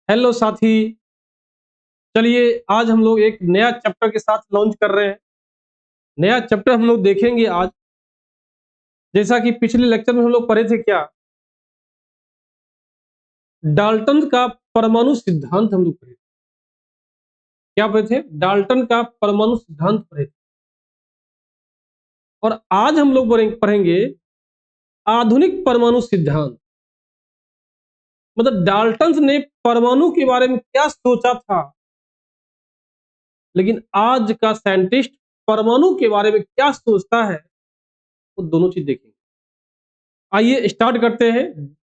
Hello साथी। चलिए आज हम लोग एक नया चैप्टर के साथ लॉन्च कर रहे हैं। नया चैप्टर हम लोग देखेंगे आज। जैसा कि पिछले लेक्चर में हम लोग पढ़े थे क्या, डाल्टन का परमाणु सिद्धांत हम लोग पढ़े थे। क्या पढ़े थे? डाल्टन का परमाणु सिद्धांत पढ़े थे। और आज हम लोग पढ़ेंगे आधुनिक परमाणु सिद्धांत। मतलब डाल्टन ने परमाणु के बारे में क्या सोचा था, लेकिन आज का साइंटिस्ट परमाणु के बारे में क्या सोचता है, वो दोनों चीज देखेंगे। आइए स्टार्ट करते हैं।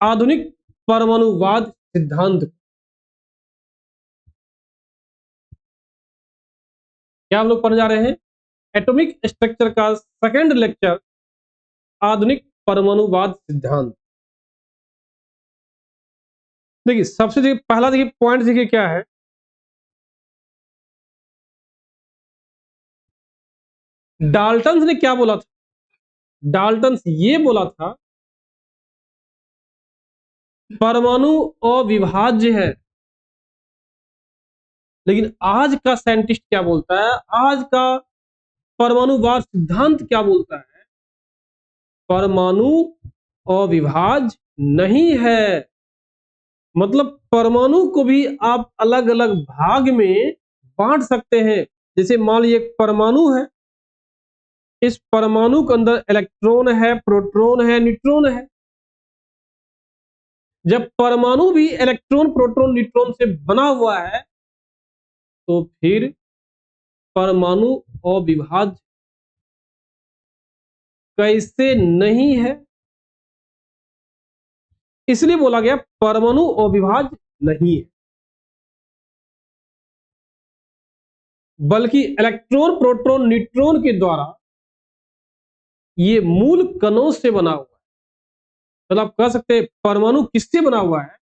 आधुनिक परमाणुवाद सिद्धांत क्या हम लोग पढ़ने जा रहे हैं? एटॉमिक स्ट्रक्चर का सेकंड लेक्चर, आधुनिक परमाणुवाद सिद्धांत। देखिए सबसे पहला देखिए पॉइंट देखिए क्या है। डाल्टन ने क्या बोला था? डाल्टन ये बोला था परमाणु अविभाज्य है। लेकिन आज का साइंटिस्ट क्या बोलता है, आज का परमाणुवाद सिद्धांत क्या बोलता है? परमाणु अविभाज्य नहीं है। मतलब परमाणु को भी आप अलग अलग भाग में बांट सकते हैं। जैसे मान लीजिए एक परमाणु है, इस परमाणु के अंदर इलेक्ट्रॉन है, प्रोटॉन है, न्यूट्रॉन है। जब परमाणु भी इलेक्ट्रॉन, प्रोटॉन, न्यूट्रॉन से बना हुआ है तो फिर परमाणु अविभाज्य कैसे नहीं है? इसलिए बोला गया परमाणु अविभाज्य नहीं है, बल्कि इलेक्ट्रॉन, प्रोटॉन, न्यूट्रॉन के द्वारा ये मूल कणों से बना हुआ है। मतलब आप कह सकते हैं परमाणु किससे बना हुआ है?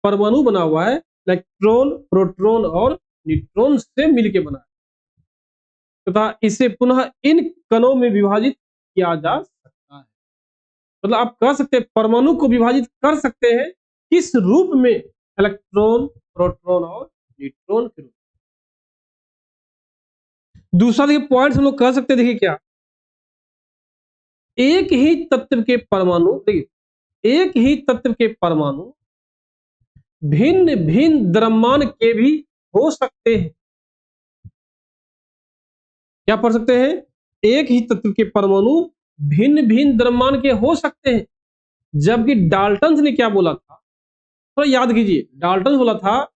परमाणु बना हुआ है इलेक्ट्रॉन, प्रोटॉन और न्यूट्रॉन से मिलकर बना है, तथा इसे पुनः इन कणों में विभाजित किया जा सकता है। मतलब आप कह सकते हैं परमाणु को विभाजित कर सकते हैं किस रूप में? इलेक्ट्रॉन, प्रोटॉन और न्यूट्रॉन के रूप में। दूसरा देखिए पॉइंट हम लोग कह सकते हैं, देखिए क्या, एक ही तत्व के परमाणु, देखिए एक ही तत्व के परमाणु भिन्न भिन्न द्रव्यमान के भी हो सकते हैं। क्या पढ़ सकते हैं? एक ही तत्व के परमाणु भिन्न भिन्न द्रव्यमान के हो सकते हैं। जबकि डाल्टन ने क्या बोला था, थोड़ा तो याद कीजिए। डाल्टन बोला था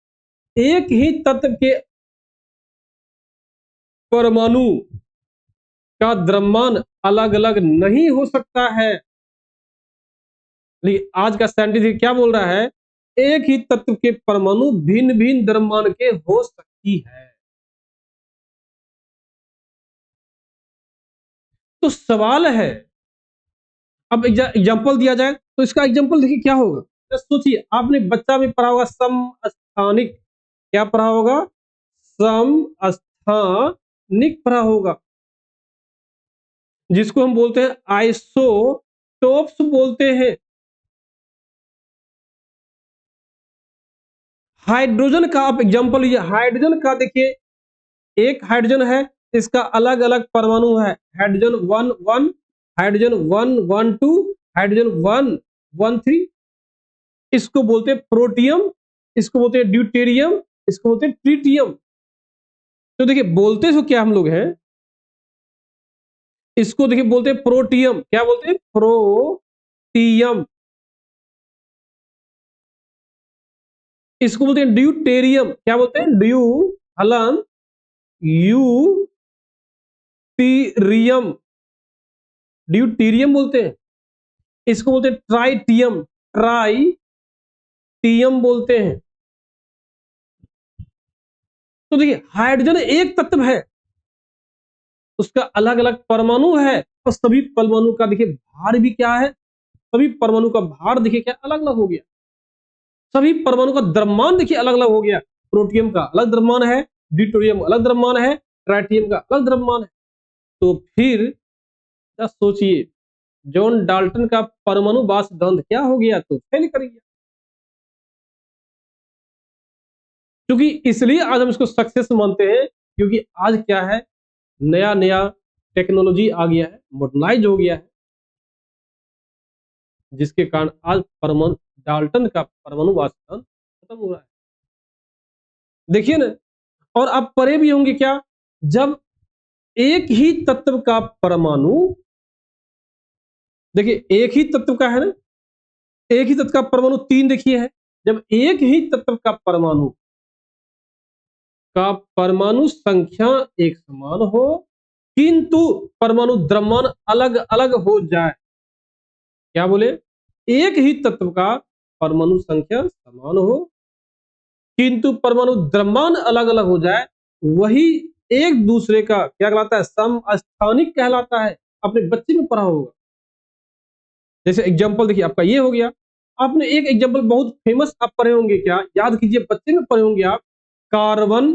एक ही तत्व के परमाणु का द्रव्यमान अलग अलग नहीं हो सकता है। लेकिन आज का साइंटिस्ट क्या बोल रहा है? एक ही तत्व के परमाणु भिन्न भिन्न द्रव्यमान के हो सकती है। तो सवाल है, अब एग्जांपल दिया जाए तो इसका एग्जांपल देखिए क्या होगा। तो सोचिए, आपने बच्चा में पढ़ा होगा समस्थानिक। क्या पढ़ा होगा? समस्थानिक पढ़ा होगा, जिसको हम बोलते हैं आइसोटोप्स बोलते हैं। हाइड्रोजन का आप एग्जांपल लीजिए। हाइड्रोजन का देखिए, एक हाइड्रोजन है, इसका अलग अलग परमाणु है। Hydrogen 1 1, hydrogen 1 1 2, hydrogen 1 1 3। इसको बोलते हैं प्रोटियम, इसको बोलते हैं ड्यूटेरियम, इसको बोलते हैं ट्रिटियम। तो देखिए बोलते तो क्या हम लोग हैं, इसको देखिए बोलते हैं प्रोटियम। क्या बोलते हैं? प्रोटियम। इसको बोलते हैं ड्यूटेरियम। क्या बोलते हैं? ड्यू हलन यूटीरियम, ड्यूटीरियम बोलते हैं। इसको बोलते हैं ट्राइटियम, ट्राइटियम बोलते हैं। तो देखिए हाइड्रोजन एक तत्व है, उसका अलग अलग परमाणु है, और सभी परमाणु का देखिए भार भी क्या है? सभी परमाणु का भार देखिए क्या अलग अलग हो गया। सभी परमाणु का द्रव्यमान देखिए अलग अलग हो गया। प्रोटियम का अलग द्रव्यमान है, ड्यूटेरियम अलग द्रव्यमान है, ट्राइटियम का अलग द्रव्यमान है। तो फिर सोचिए, जॉन डाल्टन का परमाणु वाष्प सिद्धांत क्या हो गया? तो फेल कर गया। क्योंकि इसलिए आज हम इसको सक्सेस मानते हैं, क्योंकि आज क्या है, नया नया टेक्नोलॉजी आ गया है, मॉडर्नाइज हो गया है, जिसके कारण आज परमाणु डाल्टन का परमाणु वाष्प सिद्धांत खत्म हो रहा है। देखिए ना, और आप पढ़े भी होंगे क्या, जब एक ही तत्व का परमाणु, देखिए एक ही तत्व का है ना, एक ही तत्व का परमाणु तीन देखिए है, जब एक ही तत्व का परमाणु संख्या एक समान हो, किंतु परमाणु द्रव्यमान अलग अलग हो जाए, क्या बोले, एक ही तत्व का परमाणु संख्या समान हो किंतु परमाणु द्रव्यमान अलग अलग हो जाए, वही एक दूसरे का क्या कहलाता है, समस्थानिक कहलाता है। अपने बच्चे में पढ़ा होगा। जैसे एग्जांपल देखिए, आपका ये हो गया, आपने एक एग्जांपल बहुत फेमस आप पढ़े होंगे, क्या याद कीजिए, बच्चे में पढ़े होंगे आप, कार्बन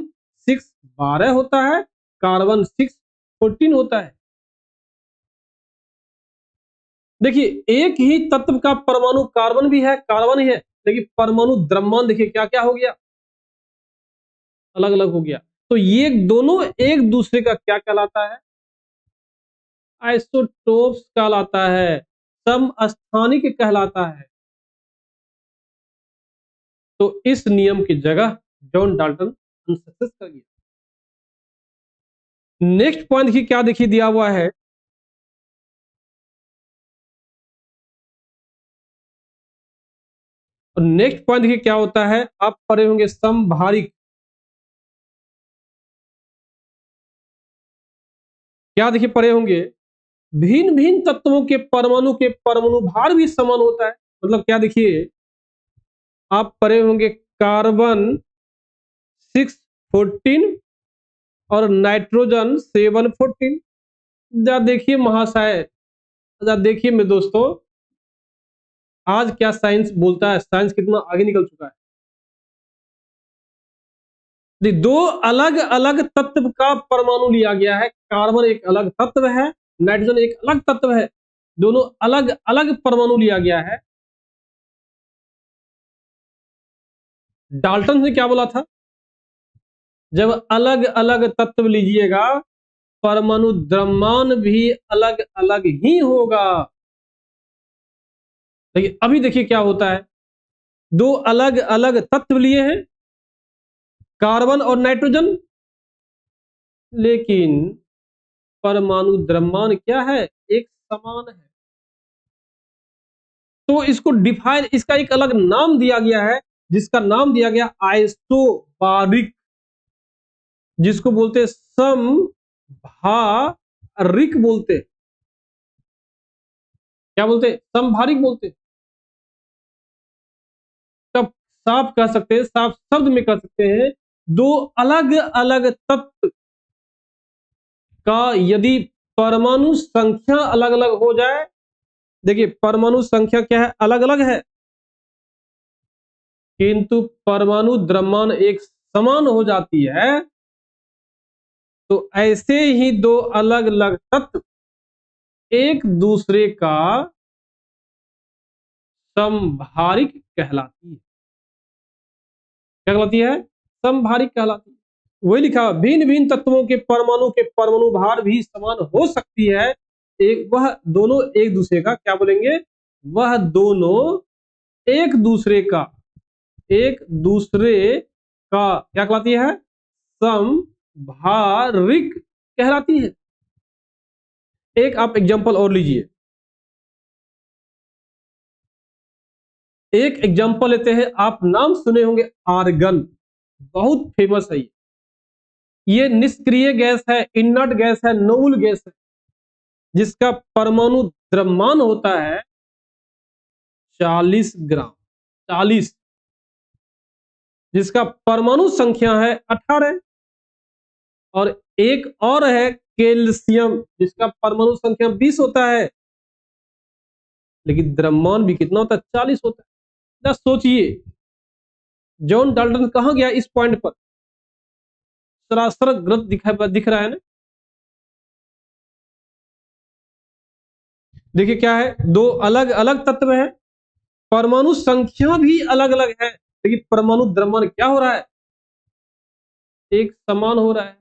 6 12 होता है, कार्बन 6 14 होता है। देखिए एक ही तत्व का परमाणु कार्बन भी है, कार्बन ही है, लेकिन परमाणु द्रव्यमान देखिए क्या क्या हो गया, अलग अलग हो गया। तो ये दोनों एक दूसरे का क्या कहलाता है, आइसोटोप्स कहलाता है, समस्थानिक कहलाता है। तो इस नियम की जगह जॉन डाल्टन सक्सेस कर गया। नेक्स्ट पॉइंट देखिए क्या देखिए दिया हुआ है, नेक्स्ट पॉइंट देखिए क्या होता है, आप पढ़े होंगे समभारिक, क्या देखिए पढ़े होंगे, भिन्न भिन्न तत्वों के परमाणु भार भी समान होता है। मतलब क्या देखिए, आप पढ़े होंगे कार्बन 6 14 और नाइट्रोजन 7 14। जरा देखिए महाशय, जरा देखिए मेरे दोस्तों, आज क्या साइंस बोलता है, साइंस कितना आगे निकल चुका है। दो अलग अलग तत्व का परमाणु लिया गया है, कार्बन एक अलग तत्व है, नाइट्रोजन एक अलग तत्व है, दोनों अलग अलग परमाणु लिया गया है। डाल्टन ने क्या बोला था, जब अलग अलग तत्व लीजिएगा, परमाणु द्रव्यमान भी अलग अलग ही होगा। लेकिन अभी देखिए क्या होता है, दो अलग अलग तत्व लिए हैं, कार्बन और नाइट्रोजन, लेकिन परमाणु द्रव्यमान क्या है, एक समान है। तो इसको डिफाइन, इसका एक अलग नाम दिया गया है, जिसका नाम दिया गया आइसोबारिक, जिसको बोलते समभारिक बोलते, क्या बोलते, समभारिक बोलते। तब साफ कह सकते हैं, साफ शब्द में कह सकते हैं, दो अलग अलग तत्व का यदि परमाणु संख्या अलग अलग हो जाए, देखिए परमाणु संख्या क्या है, अलग अलग है, किंतु परमाणु द्रव्यमान एक समान हो जाती है, तो ऐसे ही दो अलग अलग तत्व एक दूसरे का समभारिक कहलाती है। क्या कहलाती है, समभारिक कहलाती है। वही लिखा, भिन्न भिन्न तत्वों के परमाणु भार भी समान हो सकती है, एक वह दोनों एक दूसरे का क्या बोलेंगे, वह दोनों एक दूसरे का, एक दूसरे का क्या कहलाती है, समभारिक कहलाती है। एक आप एग्जांपल और लीजिए, एक एग्जांपल लेते हैं, आप नाम सुने होंगे आर्गन, बहुत फेमस है ये निष्क्रिय गैस है, इनर्ट गैस है, नोबल गैस है, जिसका परमाणु द्रव्यमान होता है 40 ग्राम, 40, जिसका परमाणु संख्या है 18। और एक और है कैल्शियम, जिसका परमाणु संख्या 20 होता है, लेकिन द्रव्यमान भी कितना होता है, 40 होता है। सोचिए जॉन डाल्टन कहां गया इस पॉइंट पर, सरासर गलत दिख रहा है ना। देखिए क्या है, दो अलग अलग तत्व है, परमाणु संख्या भी अलग अलग है, लेकिन परमाणु द्रव्यमान क्या हो रहा है, एक समान हो रहा है।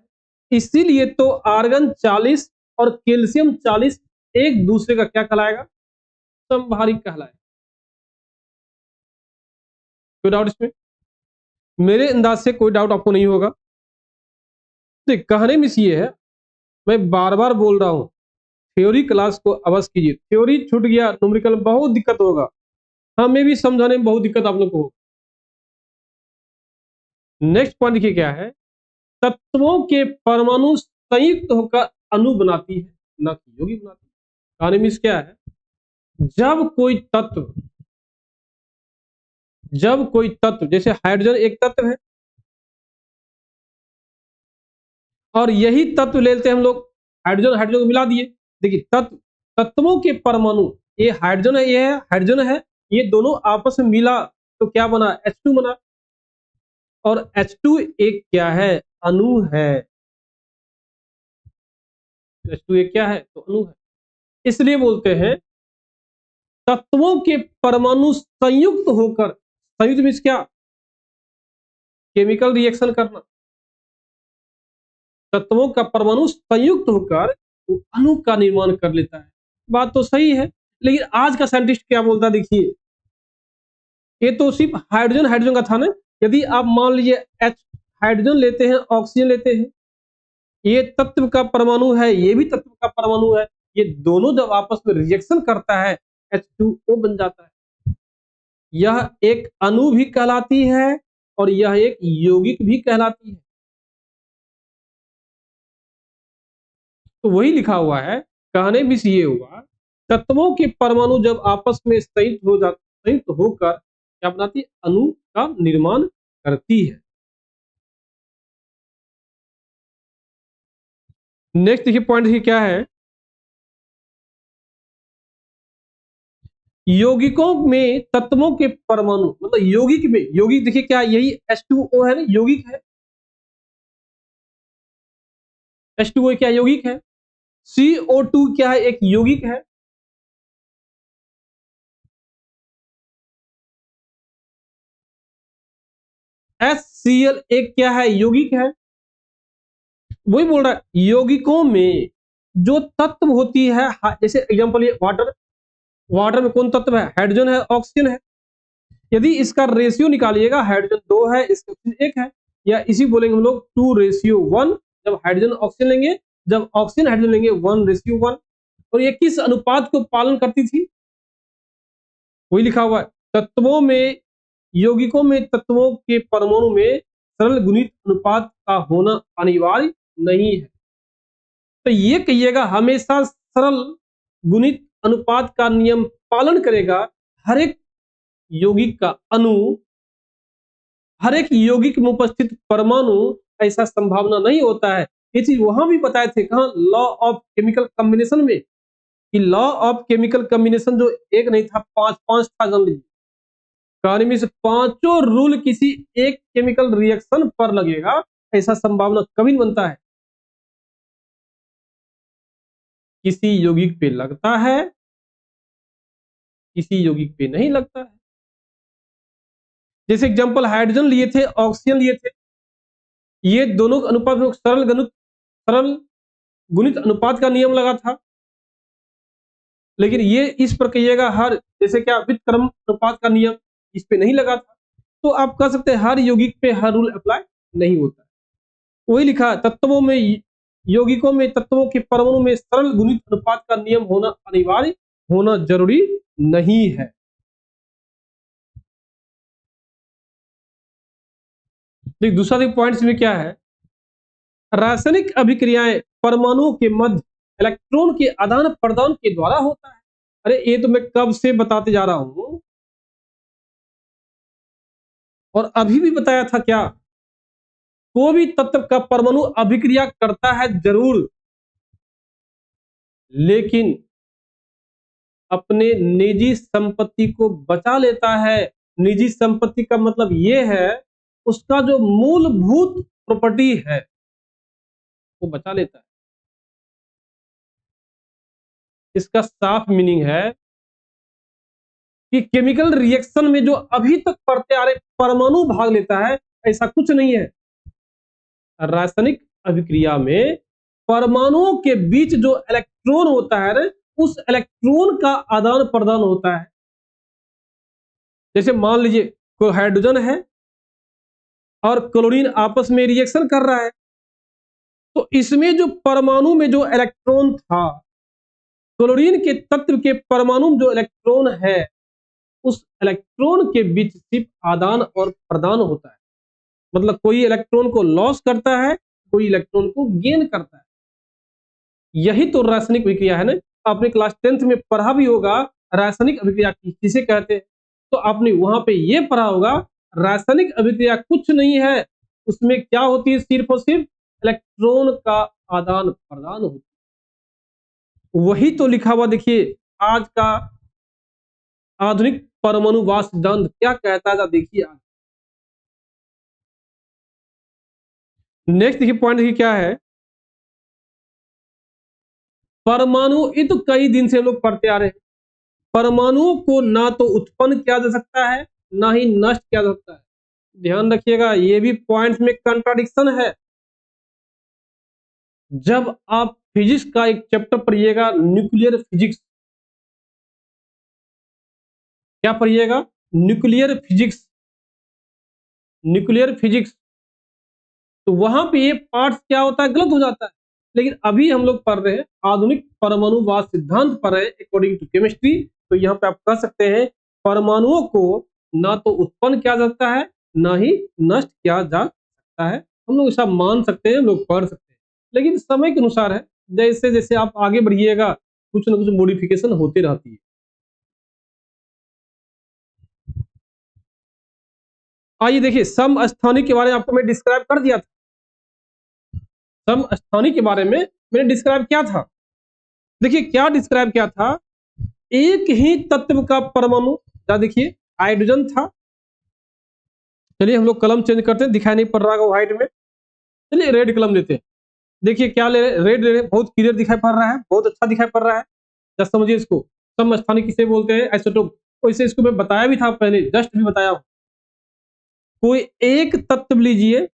इसीलिए तो आर्गन 40 और कैल्शियम 40 एक दूसरे का क्या कहलाएगा, समभारिक कहलाएगा। कोई डाउट इसमें? मेरे अंदाज से कोई डाउट आपको नहीं होगा। तो कहने में ये है, मैं बार बार बोल रहा हूं, थ्योरी क्लास को अवश्य कीजिए। थ्योरी छूट गया, न्यूमेरिकल बहुत दिक्कत होगा, हमें भी समझाने में बहुत दिक्कत आप लोग को होगा। नेक्स्ट पॉइंट देखिए क्या है, तत्वों के परमाणु संयुक्त होकर अणु बनाती है, ना कि यौगिक बनाती है। कहने में क्या है, जब कोई तत्व जैसे हाइड्रोजन एक तत्व है, और यही तत्व ले लेते हैं हम लोग, हाइड्रोजन हाइड्रोजन को मिला दिए। देखिए तत्वों के परमाणु, ये हाइड्रोजन है, ये है हाइड्रोजन है, ये दोनों आपस में मिला तो क्या बना, H2 बना। और H2 एक क्या है, अणु है। H2 एक क्या है, तो अणु है। इसलिए बोलते हैं तत्वों के परमाणु संयुक्त होकर, संयुक्त मीन्स क्या, केमिकल रिएक्शन करना। तत्वों का परमाणु संयुक्त होकर वो अणु का निर्माण कर लेता है। बात तो सही है, लेकिन आज का साइंटिस्ट क्या बोलता है, देखिए ये तो सिर्फ हाइड्रोजन हाइड्रोजन का था ना। यदि आप मान लीजिए एच हाइड्रोजन लेते हैं, ऑक्सीजन लेते हैं, ये तत्व का परमाणु है, ये भी तत्व का परमाणु है, ये दोनों जब आपस में रिएक्शन करता है H2O बन जाता है। यह एक अणु भी कहलाती है और यह एक यौगिक भी कहलाती है। तो वही लिखा हुआ है, कहने भी ये हुआ, तत्वों के परमाणु जब आपस में संयुक्त होकर क्या बनाती है, अणु का निर्माण करती है। नेक्स्ट देखिए पॉइंट देखिए क्या है, यौगिकों में तत्वों के परमाणु, मतलब यौगिक में, यौगिक देखिए क्या, यही H2O है ना, यौगिक है। H2O क्या यौगिक है, CO2 क्या है, एक यौगिक है। HCl एक क्या है, यौगिक है। वही बोल रहा है, यौगिकों में जो तत्व होती है, जैसे एग्जांपल ये वाटर, वाटर में कौन तत्व है, हाइड्रोजन है, ऑक्सीजन है। यदि इसका रेशियो निकालिएगा, हाइड्रोजन 2 है, इसका ऑक्सीजन 1 है, या इसी बोलेंगे हम लोग 2:1। जब हाइड्रोजन ऑक्सीजन लेंगे, जब ऑक्सीजन हाइड्रोजन लेंगे 1:1। और ये किस अनुपात को पालन करती थी, वही लिखा हुआ है, तत्वों में, यौगिकों में तत्वों के परमाणु में सरल गुणित अनुपात का होना अनिवार्य नहीं है। तो ये कहिएगा हमेशा सरल गुणित अनुपात का नियम पालन करेगा हर एक यौगिक का अणु, हर एक यौगिक में उपस्थित परमाणु, ऐसा संभावना नहीं होता है। ये चीज वहां भी बताए थे, कहा, लॉ ऑफ केमिकल कॉम्बिनेशन में, कि लॉ ऑफ केमिकल कॉम्बिनेशन जो एक नहीं था, पांच पांच था, जान लीजिए। कहानी में से पांचों रूल किसी एक केमिकल रिएक्शन पर लगेगा, ऐसा संभावना कभी नहीं बनता है। किसी यौगिक पे लगता है, किसी यौगिक पे नहीं लगता है। जैसे एग्जांपल हाइड्रोजन लिए थे, ऑक्सीजन लिए थे, ये दोनों अनुपात में सरल गुणित अनुपात का नियम लगा था। लेकिन ये इस पर कहिएगा हर, जैसे क्या व्युत्क्रम अनुपात का नियम, इस पे नहीं लगा था। तो आप कह सकते हैं हर यौगिक पे हर रूल अप्लाई नहीं होता। वही लिखा, तत्वों में, यौगिकों में तत्वों के परमाणु में सरल गुणित अनुपात का नियम होना अनिवार्य, होना जरूरी नहीं है। देखिए दूसरा पॉइंट में क्या है, रासायनिक अभिक्रियाएं परमाणुओं के मध्य इलेक्ट्रॉन के आदान प्रदान के द्वारा होता है। अरे ये तो मैं कब से बताते जा रहा हूं, और अभी भी बताया था क्या, कोई भी तत्व का परमाणु अभिक्रिया करता है जरूर, लेकिन अपने निजी संपत्ति को बचा लेता है। निजी संपत्ति का मतलब यह है, उसका जो मूलभूत प्रॉपर्टी है वो बचा लेता है। इसका साफ मीनिंग है कि केमिकल रिएक्शन में जो अभी तक पढ़ते आ रहे परमाणु भाग लेता है, ऐसा कुछ नहीं है। रासायनिक अभिक्रिया में परमाणुओं के बीच जो इलेक्ट्रॉन होता है ना, उस इलेक्ट्रॉन का आदान प्रदान होता है। जैसे मान लीजिए कोई हाइड्रोजन है और क्लोरीन आपस में रिएक्शन कर रहा है, तो इसमें जो परमाणु में जो इलेक्ट्रॉन था, क्लोरीन के तत्व के परमाणु में जो इलेक्ट्रॉन है, उस इलेक्ट्रॉन के बीच सिर्फ आदान और प्रदान होता है। मतलब कोई इलेक्ट्रॉन को लॉस करता है, कोई इलेक्ट्रॉन को गेन करता है। यही तो रासायनिक अभिक्रिया है ना। आपने क्लास 10th में पढ़ा भी होगा रासायनिक अभिक्रिया किसे कहते हैं, तो आपने वहां पे ये पढ़ा होगा रासायनिक अभिक्रिया कुछ नहीं है, उसमें क्या होती है, सिर्फ और सिर्फ इलेक्ट्रॉन का आदान प्रदान होता है। वही तो लिखा हुआ देखिए आज का आधुनिक परमाणुवाद सिद्धांत क्या कहता है, देखिए आज नेक्स्ट देखिए पॉइंट देखिए क्या है। परमाणु, ये तो कई दिन से हम लोग पढ़ते आ रहे हैं। परमाणुओं को ना तो उत्पन्न किया जा सकता है, ना ही नष्ट किया जा सकता है। ध्यान रखिएगा, ये भी पॉइंट्स में कंट्राडिक्शन है। जब आप फिजिक्स का एक चैप्टर पढ़िएगा, न्यूक्लियर फिजिक्स, क्या पढ़िएगा, न्यूक्लियर फिजिक्स, न्यूक्लियर फिजिक्स, तो वहां पे ये पार्ट क्या होता है, गलत हो जाता है। लेकिन अभी हम लोग पढ़ रहे हैं आधुनिक परमाणुवाद सिद्धांत पढ़ रहे हैं अकॉर्डिंग टू केमिस्ट्री। तो यहाँ पे आप कह सकते हैं परमाणुओं को ना तो उत्पन्न किया जाता है, ना ही नष्ट किया जा सकता है। हम लोग ऐसा मान सकते हैं, हम लोग पढ़ सकते हैं, लेकिन समय के अनुसार है। जैसे जैसे आप आगे बढ़िएगा कुछ ना कुछ मॉडिफिकेशन होती रहती है। आइए देखिए, समस्थानिक के बारे में आपको मैं डिस्क्राइब कर दिया था। समस्थानिक के बारे में मैंने डिस्क्राइब किया था। देखिए क्या डिस्क्राइब किया था, एक ही तत्व का परमाणु, देखिए हाइड्रोजन था। चलिए हम लोग कलम चेंज करते हैं, दिखाई नहीं पड़ रहा होगा व्हाइट में। चलिए रेड कलम लेते हैं। देखिए क्या ले रहे, रेड ले रहे, बहुत क्लियर दिखाई पड़ रहा है, बहुत अच्छा दिखाई पड़ रहा है। जस्ट समझिए इसको, समस्थानिक किसे बोलते हैं, आइसोटोप। वैसे इसको मैं बताया भी था पहले, जस्ट भी बताया। कोई एक तत्व लीजिए,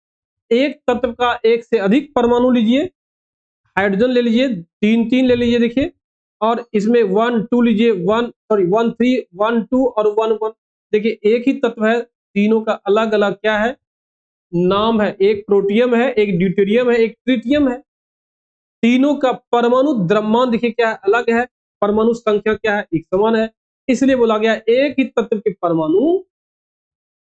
एक तत्व का एक से अधिक परमाणु लीजिए, हाइड्रोजन ले लीजिए, तीन तीन ले लीजिए देखिए, और इसमें 1 2 लीजिए, 1 सॉरी 1 3 1 2 और 1 1। देखिए एक ही तत्व है, तीनों का अलग अलग क्या है, नाम है। एक प्रोटियम है, एक ड्यूटेरियम है, एक ट्रिटियम है। तीनों का परमाणु द्रव्यमान देखिए क्या है, अलग है। परमाणु संख्या क्या है, एक समान है। इसलिए बोला गया एक ही तत्व के परमाणु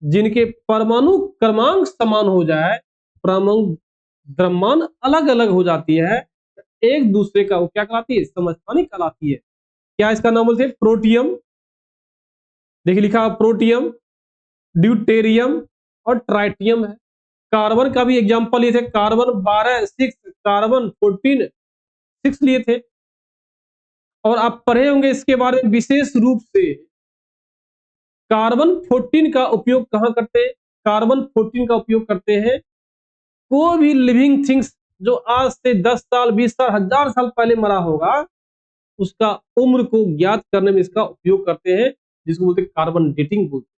जिनके परमाणु क्रमांक समान हो जाए, परमाणु द्रव्यमान अलग अलग हो जाती है, एक दूसरे का वो क्या कहलाती है, समस्थानिक कहलाती है। क्या इसका नाम बोलते हैं, प्रोटियम। देखिए लिखा प्रोटियम, ड्यूटेरियम और ट्राइटियम है। कार्बन का भी एग्जांपल लिए थे, कार्बन 12 6, कार्बन 14 6 लिए थे। और आप पढ़े होंगे इसके बारे में विशेष रूप से, कार्बन 14 का उपयोग कहां करते हैं, कार्बन 14 का उपयोग करते हैं कोई भी लिविंग थिंग्स जो आज से 10 साल 20 साल 1000 साल पहले मरा होगा, उसका उम्र को ज्ञात करने में इसका उपयोग करते हैं, जिसको बोलते हैं कार्बन डेटिंग बोलते हैं।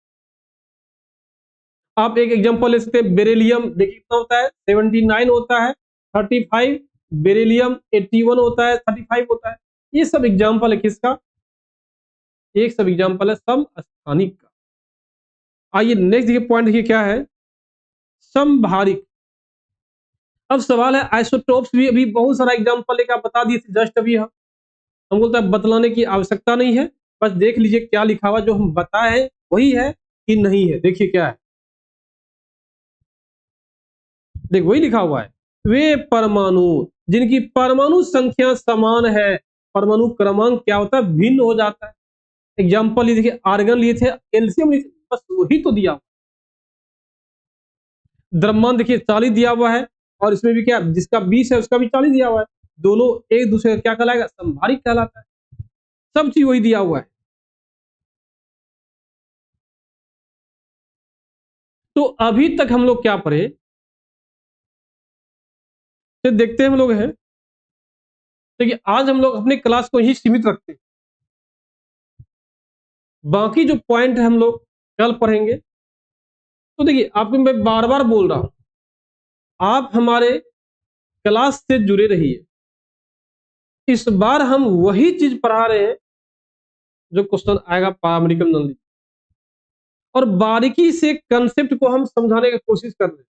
आप एक एग्जांपल ले सकते हैं, बेरिलियम। देखिए कितना होता है, 79 होता है, 35। बेरिलियम 81 होता है, 35 होता है। ये सब एग्जांपल है किसका, एक सब एग्जांपल है समस्थानिक का। आइए नेक्स्ट देखिए पॉइंट देखिए क्या है, समभारिक। अब सवाल है आइसोटोप्स भी अभी बहुत सारा एग्जांपल लेकर बता दिए थे जस्ट अभी। हम बोलते हैं बतलाने की आवश्यकता नहीं है, बस देख लीजिए क्या लिखा हुआ, जो हम बताए वही है कि नहीं है। देखिए क्या है, देख वही लिखा हुआ है, वे परमाणु जिनकी परमाणु संख्या समान है, परमाणु क्रमांक क्या होता है, भिन्न हो जाता है। एग्जाम्पल ये देखिए, आर्गन लिए थे, कैल्शियम लिए थे, बस वही तो दिया। द्रव्यमान देखिए 40 दिया हुआ है, और इसमें भी क्या, जिसका 20 है उसका भी 40 दिया हुआ है। दोनों एक दूसरे का क्या कहलाएगा, संभारिक कहलाता है। सब चीज वही दिया हुआ है। तो अभी तक हम लोग क्या पढ़े, तो देखते हैं हम लोग हैं देखिए आज हम लोग अपने क्लास को ही सीमित रखते हैं, बाकी जो पॉइंट है हम लोग कल पढ़ेंगे। तो देखिए आपको मैं बार बार बोल रहा हूं, आप हमारे क्लास से जुड़े रहिए। इस बार हम वही चीज पढ़ा रहे हैं जो क्वेश्चन आएगा पारामेडिकल नॉलेज, और बारीकी से कंसेप्ट को हम समझाने की कोशिश कर रहे हैं,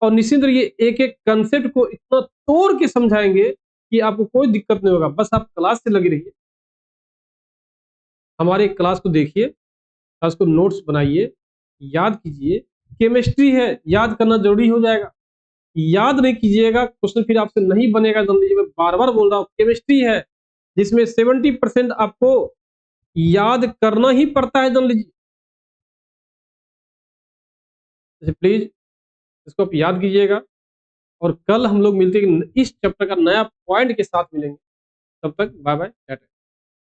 और निश्चित रहिए एक एक कंसेप्ट को इतना तोड़ के समझाएंगे कि आपको कोई दिक्कत नहीं होगा। बस आप क्लास से लगे रहिए, हमारे क्लास को देखिए, क्लास को नोट्स बनाइए, याद कीजिए। केमिस्ट्री है, याद करना जरूरी हो जाएगा। याद नहीं कीजिएगा क्वेश्चन फिर आपसे नहीं बनेगा। जान लीजिए, मैं बार बार बोल रहा हूँ, केमिस्ट्री है जिसमें 70% आपको याद करना ही पड़ता है। जान लीजिए, प्लीज इसको आप याद कीजिएगा। और कल हम लोग मिलते हैं इस चैप्टर का नया पॉइंट के साथ मिलेंगे। तब तक बाय बाय।